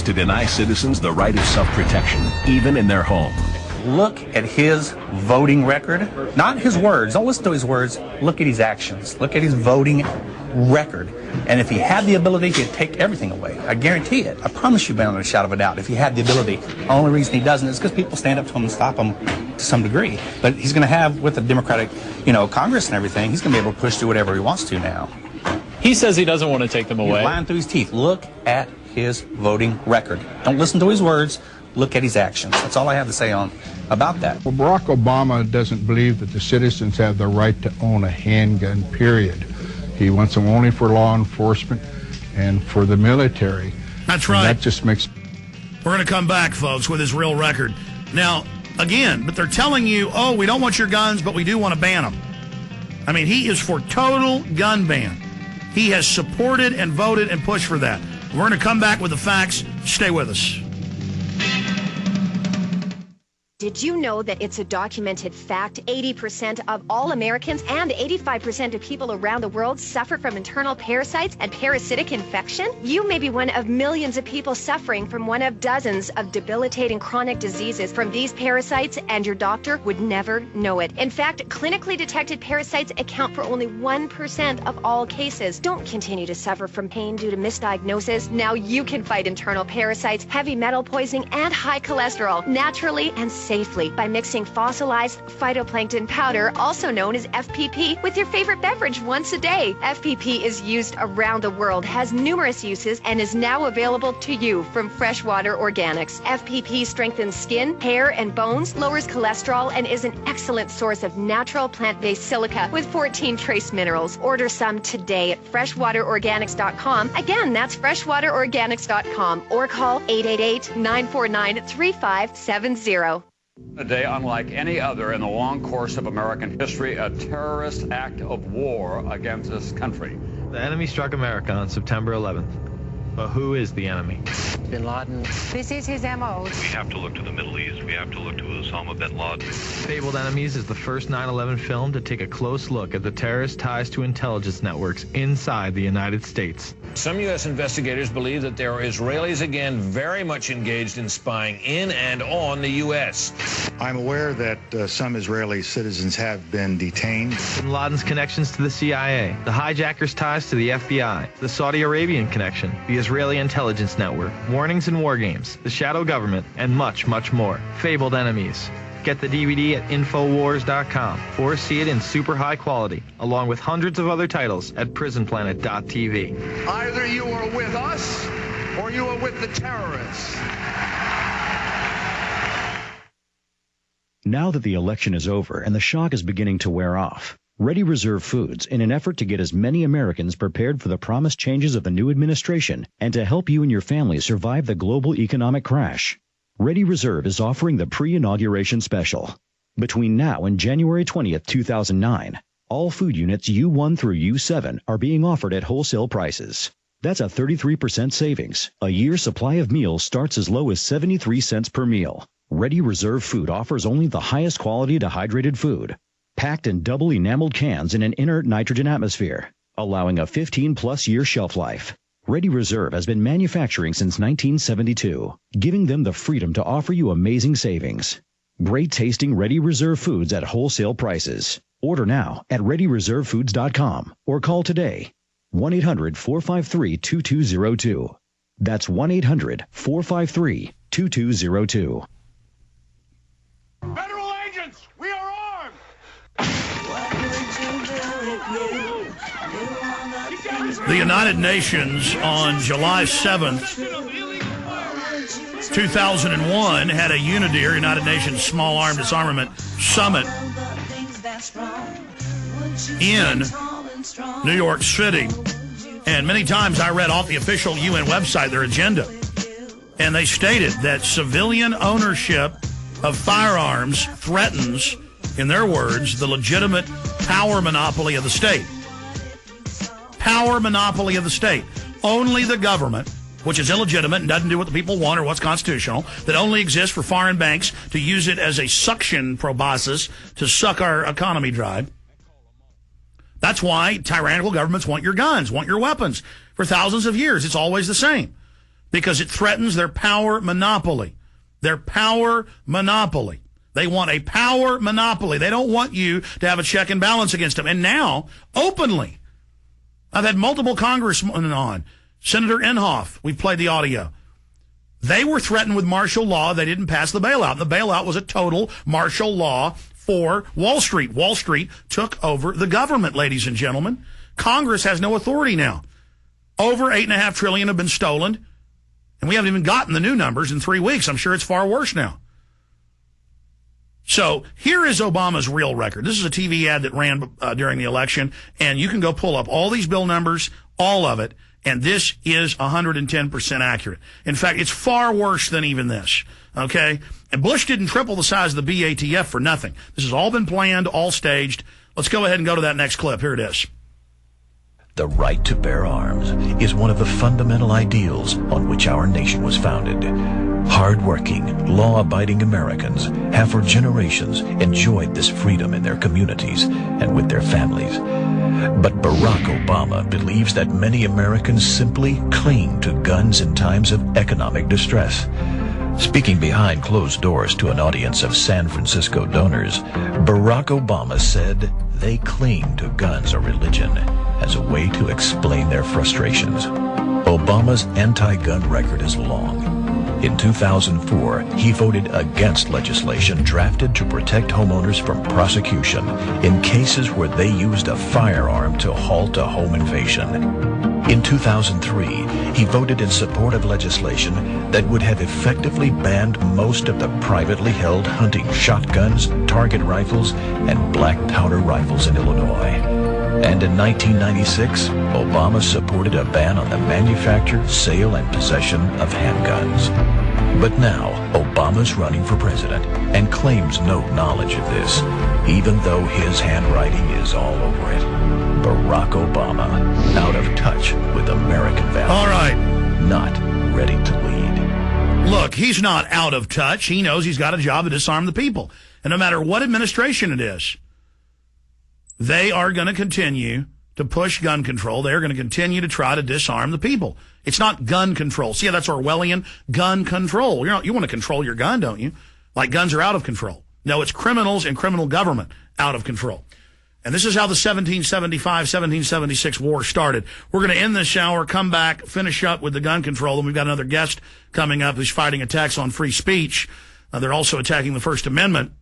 to deny citizens the right of self-protection, even in their home. Look at his voting record, not his words. Don't listen to his words. Look at his actions. Look at his voting record. And if he had the ability, he'd take everything away. I guarantee it. I promise you, beyond a shadow of a doubt, if he had the ability. The only reason he doesn't is because people stand up to him and stop him to some degree. But he's going to have, with the Democratic, Congress and everything, he's going to be able to push through whatever he wants to now. He says he doesn't want to take them away. He's lying through his teeth. Look at his voting record. Don't listen to his words. Look at his actions. That's all I have to say about that. Well, Barack Obama doesn't believe that the citizens have the right to own a handgun, period. He wants them only for law enforcement and for the military. That's right. And that just makes... We're going to come back, folks, with his real record. Now, again, but they're telling you, oh, we don't want your guns, but we do want to ban them. I mean, he is for total gun ban. He has supported and voted and pushed for that. We're going to come back with the facts. Stay with us. Did you know that it's a documented fact 80% of all Americans and 85% of people around the world suffer from internal parasites and parasitic infection? You may be one of millions of people suffering from one of dozens of debilitating chronic diseases from these parasites, and your doctor would never know it. In fact, clinically detected parasites account for only 1% of all cases. Don't continue to suffer from pain due to misdiagnosis. Now you can fight internal parasites, heavy metal poisoning, and high cholesterol naturally and safely by mixing fossilized phytoplankton powder, also known as FPP, with your favorite beverage once a day. FPP is used around the world, has numerous uses, and is now available to you from Freshwater Organics. FPP strengthens skin, hair, and bones, lowers cholesterol, and is an excellent source of natural plant-based silica with 14 trace minerals. Order some today at freshwaterorganics.com. Again, that's freshwaterorganics.com, or call 888-949-3570. A day unlike any other in the long course of American history, a terrorist act of war against this country. The enemy struck America on September 11th. But who is the enemy? Bin Laden. This is his MO. We have to look to the Middle East. We have to look to Osama bin Laden. Fabled Enemies is the first 9/11 film to take a close look at the terrorist ties to intelligence networks inside the United States. Some U.S. investigators believe that there are Israelis again very much engaged in spying in and on the U.S. I'm aware that some Israeli citizens have been detained. Bin Laden's connections to the CIA, the hijackers' ties to the FBI, the Saudi Arabian connection, the Israeli intelligence network, warnings and war games, the shadow government, and much, much more. Fabled Enemies. Get the DVD at Infowars.com or see it in super high quality, along with hundreds of other titles at PrisonPlanet.tv. Either you are with us or you are with the terrorists. Now that the election is over and the shock is beginning to wear off, Ready Reserve Foods, in an effort to get as many Americans prepared for the promised changes of the new administration and to help you and your family survive the global economic crash, Ready Reserve is offering the pre-inauguration special. Between now and January 20th, 2009, all food units U1 through U7 are being offered at wholesale prices. That's a 33% savings. A year's supply of meals starts as low as 73 cents per meal. Ready Reserve Food offers only the highest quality dehydrated food, packed in double enameled cans in an inert nitrogen atmosphere, allowing a 15-plus year shelf life. Ready Reserve has been manufacturing since 1972, giving them the freedom to offer you amazing savings. Great tasting Ready Reserve Foods at wholesale prices. Order now at ReadyReserveFoods.com or call today. 1-800-453-2202. That's 1-800-453-2202. Federal agents, we are armed! The United Nations on July 7th, 2001 had a UNIDIR, United Nations Small Arms Disarmament Summit in New York City. And many times I read off the official UN website their agenda. And they stated that civilian ownership of firearms threatens, in their words, the legitimate power monopoly of the state. Power monopoly of the state. Only the government, which is illegitimate and doesn't do what the people want or what's constitutional, that only exists for foreign banks to use it as a suction proboscis to suck our economy dry. That's why tyrannical governments want your guns, want your weapons. For thousands of years, it's always the same. because it threatens their power monopoly. Their power monopoly. They want a power monopoly. They don't want you to have a check and balance against them. And now, openly, I've had multiple congressmen on. Senator Inhofe, we've played the audio. They were threatened with martial law. They didn't pass the bailout. The bailout was a total martial law for Wall Street. Wall Street took over the government, ladies and gentlemen. Congress has no authority now. Over $8.5 trillion have been stolen, and we haven't even gotten the new numbers in 3 weeks. I'm sure it's far worse now. So here is Obama's real record. This is a TV ad that ran during the election, and you can go pull up all these bill numbers, all of it, and this is 110% accurate. In fact, it's far worse than even this, okay? And Bush didn't triple the size of the BATF for nothing. This has all been planned, all staged. Let's go ahead and go to that next clip. Here it is. The right to bear arms is one of the fundamental ideals on which our nation was founded. Hard-working, law-abiding Americans have for generations enjoyed this freedom in their communities and with their families. But Barack Obama believes that many Americans simply cling to guns in times of economic distress. Speaking behind closed doors to an audience of San Francisco donors, Barack Obama said they cling to guns or religion as a way to explain their frustrations. Obama's anti-gun record is long. In 2004, he voted against legislation drafted to protect homeowners from prosecution in cases where they used a firearm to halt a home invasion. In 2003, he voted in support of legislation that would have effectively banned most of the privately held hunting shotguns, target rifles, and black powder rifles in Illinois. And in 1996, Obama supported a ban on the manufacture, sale, and possession of handguns. But now, Obama's running for president and claims no knowledge of this, even though his handwriting is all over it. Barack Obama, out of touch with American values. All right. Not ready to lead. Look, he's not out of touch. He knows he's got a job to disarm the people. And no matter what administration it is, they are going to continue to push gun control. They're going to continue to try to disarm the people. It's not gun control. See, that's Orwellian gun control. You want to control your gun, don't you? Like guns are out of control. No, it's criminals and criminal government out of control. And this is how the 1775-1776 war started. We're going to end this hour, come back, finish up with the gun control, and we've got another guest coming up who's fighting attacks on free speech. They're also attacking the First Amendment.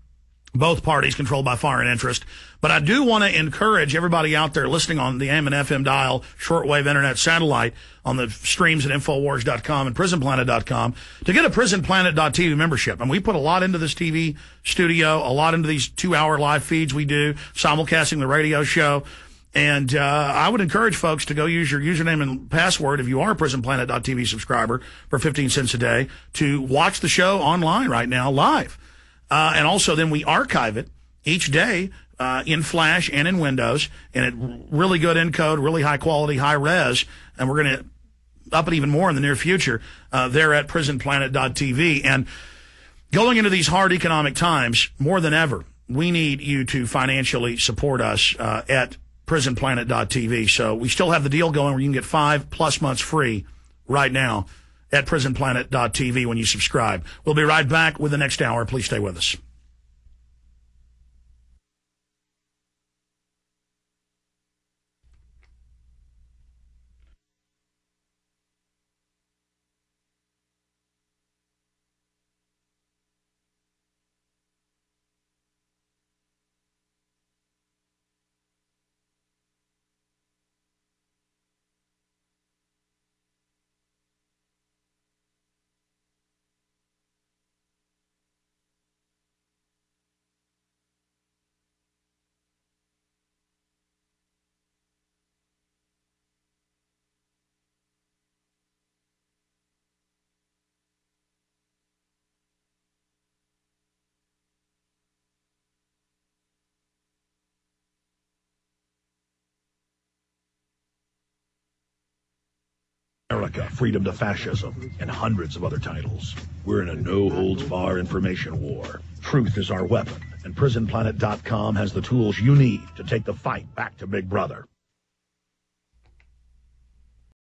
Both parties controlled by foreign interest. But I do want to encourage everybody out there listening on the AM and FM dial, shortwave internet satellite, on the streams at Infowars.com and PrisonPlanet.com to get a PrisonPlanet.tv membership. And we put a lot into this TV studio, a lot into these 2-hour live feeds we do, simulcasting the radio show. And I would encourage folks to go use your username and password if you are a PrisonPlanet.tv subscriber for 15 cents a day to watch the show online right now live. And also then we archive it each day in Flash and in Windows, and it really good encode, really high quality, high res, and we're going to up it even more in the near future there at PrisonPlanet.tv. And going into these hard economic times, more than ever, we need you to financially support us at PrisonPlanet.tv. So we still have the deal going where you can get 5+ months free right now at PrisonPlanet.tv when you subscribe. We'll be right back with the next hour. Please stay with us. America, Freedom to Fascism, and hundreds of other titles. We're in a no-holds-barred information war. Truth is our weapon, and PrisonPlanet.com has the tools you need to take the fight back to Big Brother.